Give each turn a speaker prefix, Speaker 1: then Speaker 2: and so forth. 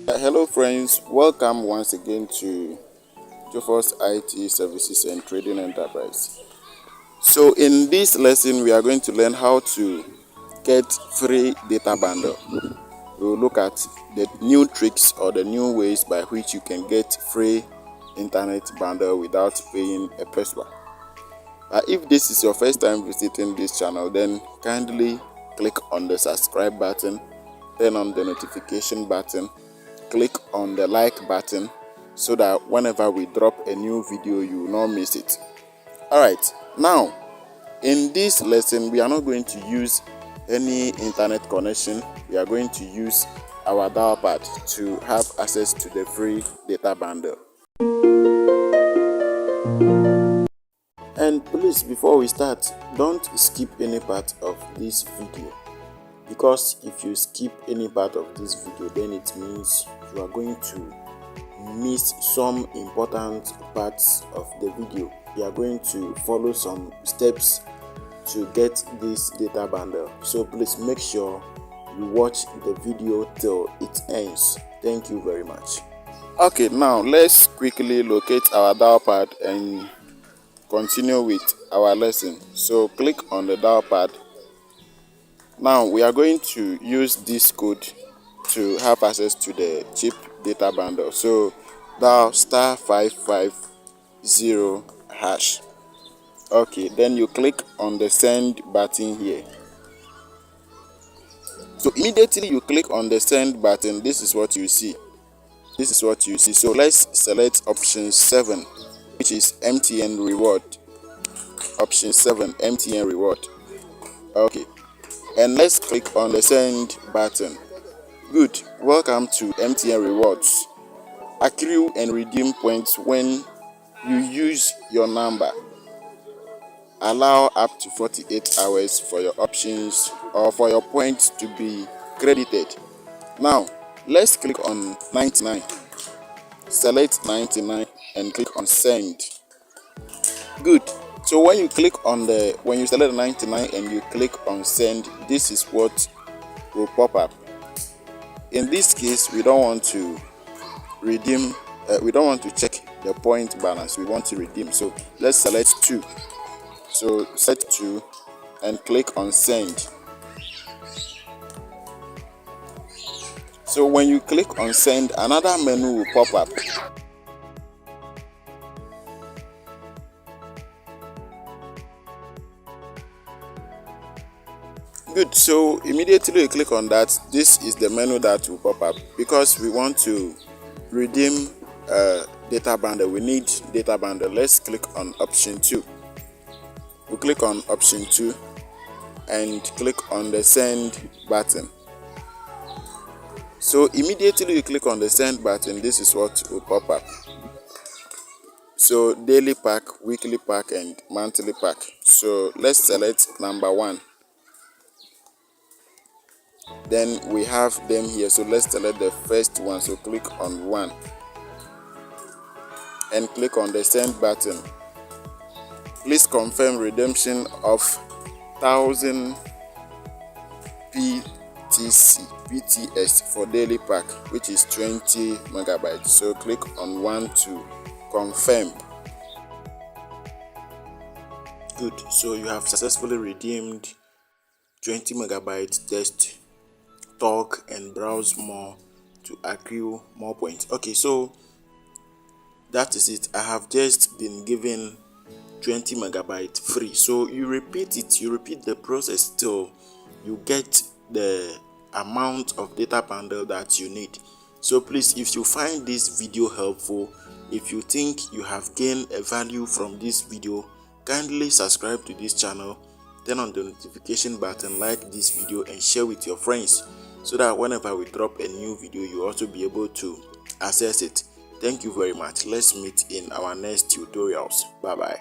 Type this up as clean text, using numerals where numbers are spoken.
Speaker 1: Hello friends, welcome once again to Jofo's IT Services and Trading Enterprise. So in this lesson we are going to learn how to get free data bundle. We will look at the new tricks or the new ways by which you can get free internet bundle without paying a pesewa. If this is your first time visiting this channel, then kindly click on the subscribe button, turn on the notification button, click on the like button so that whenever we drop a new video you will not miss it. Alright, now in this lesson we are not going to use any internet connection. We are going to use our dial pad to have access to the free data bundle. And please, before we start, don't skip any part of this video, because if you skip any part of this video, then it means you are going to miss some important parts of the video. You are going to follow some steps to get this data bundle, so please make sure you watch the video till it ends. Thank you very much. Okay, now let's quickly locate our dial pad and continue with our lesson. So click on the dial pad. Now we are going to use this code to have access to the cheap data bundle. So dial *550#. Okay, then you click on the send button here. So immediately you click on the send button, this is what you see. So let's select option 7, which is MTN reward. Option 7, MTN reward. Okay, and let's click on the send button. Good. Welcome to MTN rewards. Accrue and redeem points when you use your number. Allow up to 48 hours for your options or for your points to be credited. Now let's click on 99. Select 99 and click on send. Good. So when you select 99 and you click on send, this is what will pop up. In this case, we don't want to redeem, we don't want to check the point balance, we want to redeem. So let's select 2. So select 2 and click on send. So when you click on send, another menu will pop up. Good. So immediately you click on that, this is the menu that will pop up. Because we want to redeem data bundle, we need data bundle. Let's click on option 2. We click on option 2 and click on the send button. So immediately you click on the send button, this is what will pop up. So daily pack, weekly pack and monthly pack. So let's select number 1. Then we have them here, so let's select the first one. So click on 1 and click on the send button. Please confirm redemption of 1000 PTS for daily pack, which is 20 megabytes. So click on 1 to confirm. Good. So you have successfully redeemed 20 megabytes just talk and browse more to accrue more points. Okay, so that is it. I have just been given 20 megabytes free. So you repeat the process till you get the amount of data bundle that you need. So please, if you find this video helpful, if you think you have gained a value from this video, kindly subscribe to this channel, turn on the notification button, like this video and share with your friends, so that whenever we drop a new video you also be able to access it. Thank you very much. Let's meet in our next tutorials. Bye bye.